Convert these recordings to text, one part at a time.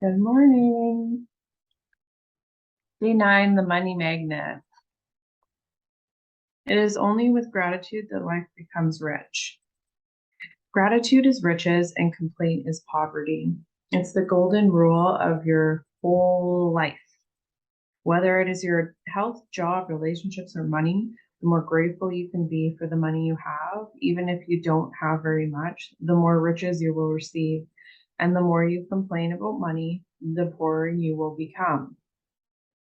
Good morning. Day 9, the money magnet. It is only with gratitude that life becomes rich. Gratitude is riches and complaint is poverty. It's the golden rule of your whole life. Whether it is your health, job, relationships, or money, the more grateful you can be for the money you have, even if you don't have very much, the more riches you will receive. And the more you complain about money, the poorer you will become.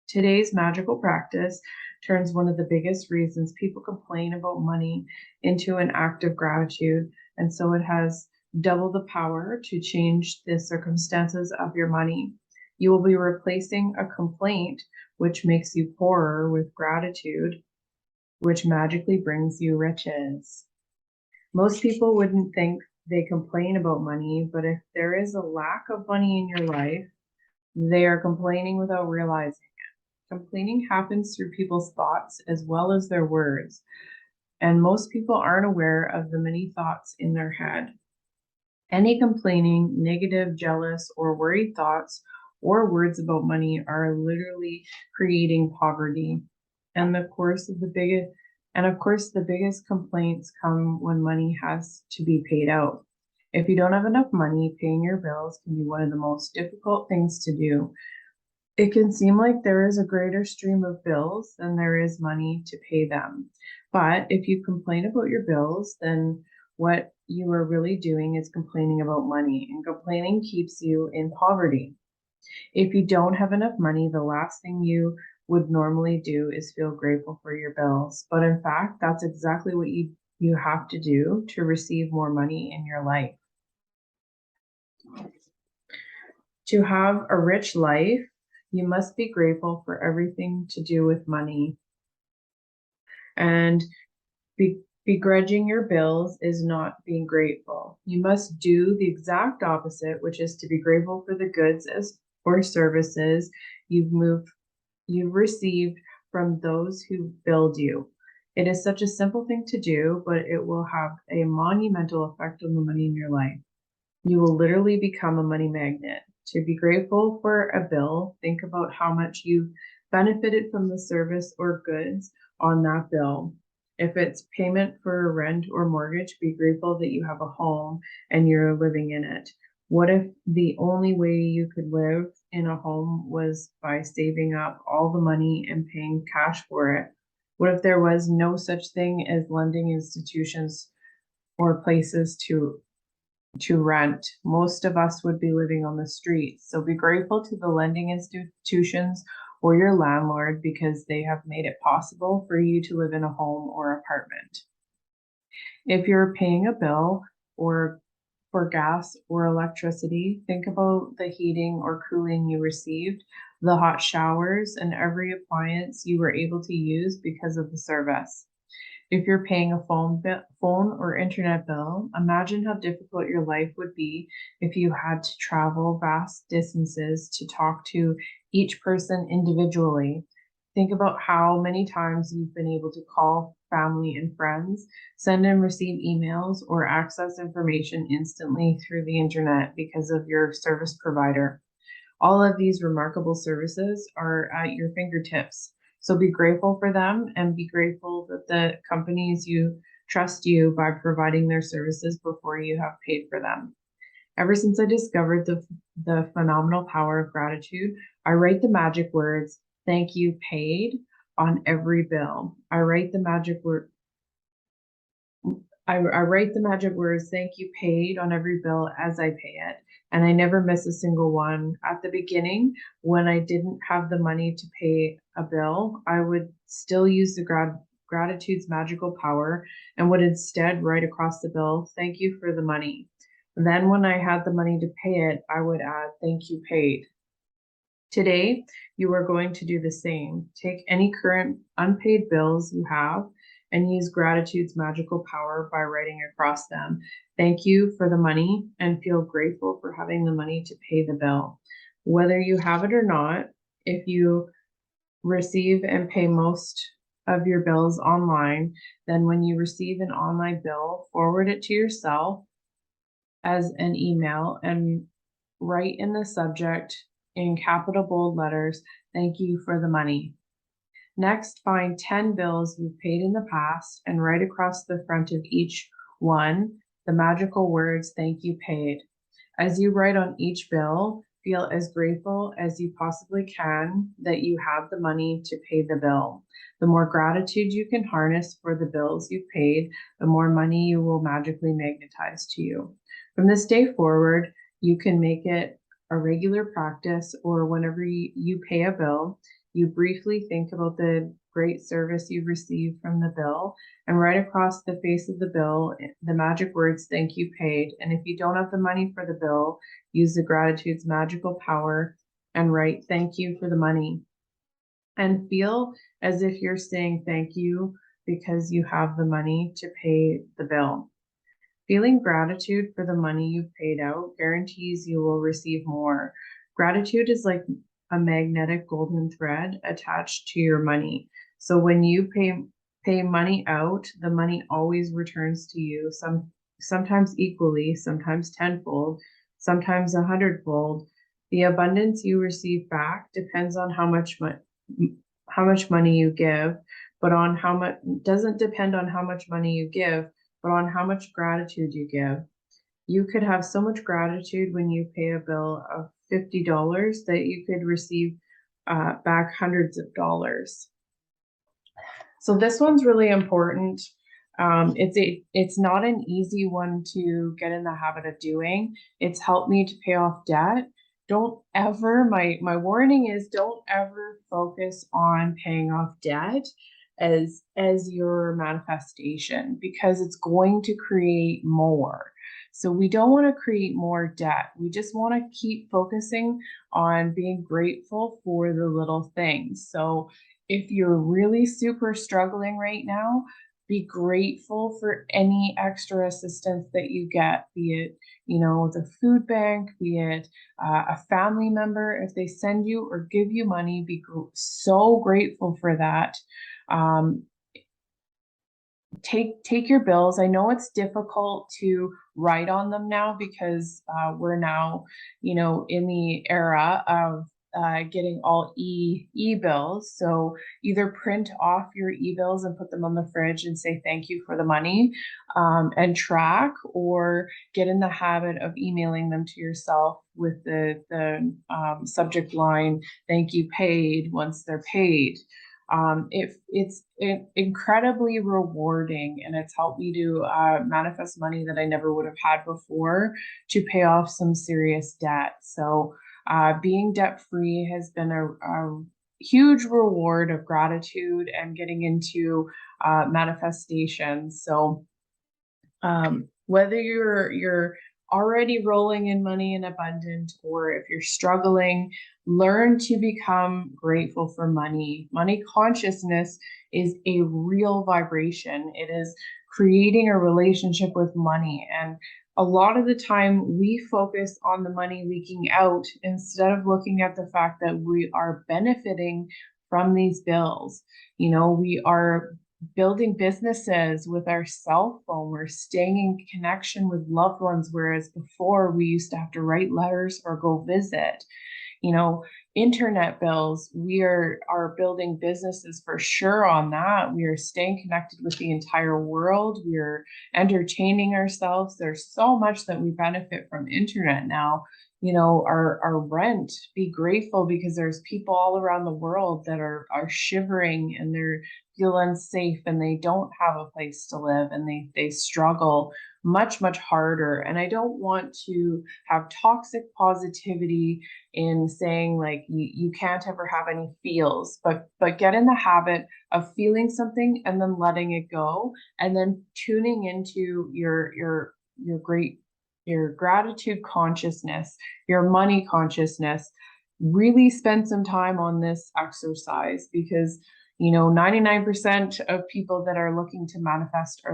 Today's magical practice turns one of the biggest reasons people complain about money into an act of gratitude. And so it has double the power to change the circumstances of your money. You will be replacing a complaint, which makes you poorer, with gratitude, which magically brings you riches. Most people wouldn't think they complain about money, but if there is a lack of money in your life, they are complaining without realizing. Complaining happens through people's thoughts as well as their words, and most people aren't aware of the many thoughts in their head. Any complaining, negative, jealous, or worried thoughts or words about money are literally creating poverty. And of course, the biggest complaints come when money has to be paid out. If you don't have enough money, paying your bills can be one of the most difficult things to do. It can seem like there is a greater stream of bills than there is money to pay them. But if you complain about your bills, then what you are really doing is complaining about money, and complaining keeps you in poverty. If you don't have enough money, the last thing you would normally do is feel grateful for your bills. But in fact, that's exactly what you have to do to receive more money in your life. To have a rich life, you must be grateful for everything to do with money. And begrudging your bills is not being grateful. You must do the exact opposite, which is to be grateful for the goods or services you've received from those who build you. It is such a simple thing to do, but it will have a monumental effect on the money in your life. You will literally become a money magnet. To be grateful for a bill, think about how much you've benefited from the service or goods on that bill. If it's payment for rent or mortgage, be grateful that you have a home and you're living in it. What if the only way you could live in a home was by saving up all the money and paying cash for it? What if there was no such thing as lending institutions or places to rent? Most of us would be living on the streets. So be grateful to the lending institutions or your landlord because they have made it possible for you to live in a home or apartment. If you're paying a bill or for gas or electricity, think about the heating or cooling you received, the hot showers, and every appliance you were able to use because of the service. If you're paying a phone or internet bill, imagine how difficult your life would be if you had to travel vast distances to talk to each person individually. Think about how many times you've been able to call family and friends, send and receive emails, or access information instantly through the internet because of your service provider. All of these remarkable services are at your fingertips. So be grateful for them and be grateful that the companies you trust you by providing their services before you have paid for them. Ever since I discovered the phenomenal power of gratitude, I write the magic words, "Thank you, paid," on every bill. I write the magic words, "Thank you, paid," on every bill as I pay it. And I never miss a single one. At the beginning, when I didn't have the money to pay a bill, I would still use the gratitude's magical power and would instead write across the bill, "Thank you for the money." And then when I had the money to pay it, I would add, "Thank you, paid." Today, you are going to do the same. Take any current unpaid bills you have and use gratitude's magical power by writing across them, "Thank you for the money," and feel grateful for having the money to pay the bill. Whether you have it or not, if you receive and pay most of your bills online, then when you receive an online bill, forward it to yourself as an email and write in the subject in capital bold letters, "Thank you for the money." Next, find 10 bills you've paid in the past and write across the front of each one the magical words, "Thank you, paid." As you write on each bill, feel as grateful as you possibly can that you have the money to pay the bill. The more gratitude you can harness for the bills you've paid, the more money you will magically magnetize to you. From this day forward, you can make it a regular practice, or whenever you pay a bill, you briefly think about the great service you've received from the bill and write across the face of the bill the magic words, "Thank you, paid." And if you don't have the money for the bill, use the gratitude's magical power and write, "Thank you for the money." And feel as if you're saying thank you because you have the money to pay the bill. Feeling gratitude for the money you've paid out guarantees you will receive more. Gratitude is like a magnetic golden thread attached to your money. So when you pay money out, the money always returns to you, sometimes equally, sometimes tenfold, sometimes 100-fold. The abundance you receive back depends on how much money you give, but on how much doesn't depend on how much money you give, but on how much gratitude you give. You could have so much gratitude when you pay a bill of $50 that you could receive back hundreds of dollars. So this one's really important. It's not an easy one to get in the habit of doing. It's helped me to pay off debt. Don't ever, my warning is, don't ever focus on paying off debt as your manifestation, because it's going to create more. So we don't want to create more debt. We just want to keep focusing on being grateful for the little things. So if you're really super struggling right now, be grateful for any extra assistance that you get, be it, the food bank, be it a family member. If they send you or give you money, be so grateful for that. Take your bills. I know it's difficult to write on them now because we're now, in the era of getting all e-bills. So either print off your e-bills and put them on the fridge and say thank you for the money, and track, or get in the habit of emailing them to yourself with the subject line, "Thank you, paid," once they're paid. It's incredibly rewarding, and it's helped me to manifest money that I never would have had before to pay off some serious debt. So being debt-free has been a huge reward of gratitude and getting into manifestation. So whether you're already rolling in money in abundance, or if you're struggling, learn to become grateful for money. Money consciousness is a real vibration. It is creating a relationship with money. And a lot of the time we focus on the money leaking out instead of looking at the fact that we are benefiting from these bills. We are building businesses with our cell phone. We're staying in connection with loved ones, whereas before we used to have to write letters or go visit. Internet bills, we are building businesses for sure on that. We are staying connected with the entire world. We're entertaining ourselves. There's so much that we benefit from internet now. Our rent, be grateful because there's people all around the world that are shivering and they're feel unsafe and they don't have a place to live, and they struggle much, much harder. And I don't want to have toxic positivity in saying like you can't ever have any feels, but get in the habit of feeling something and then letting it go, and then tuning into your gratitude consciousness, your money consciousness. Really spend some time on this exercise, because 99% of people that are looking to manifest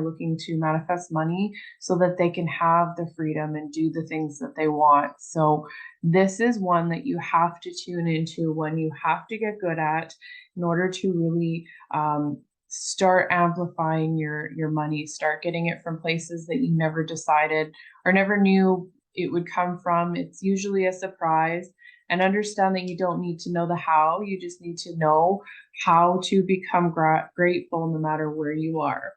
money so that they can have the freedom and do the things that they want. So this is one that you have to tune into, one you have to get good at in order to really start amplifying your money, start getting it from places that you never decided or never knew it would come from. It's usually a surprise. And understand that you don't need to know the how, you just need to know how to become grateful no matter where you are.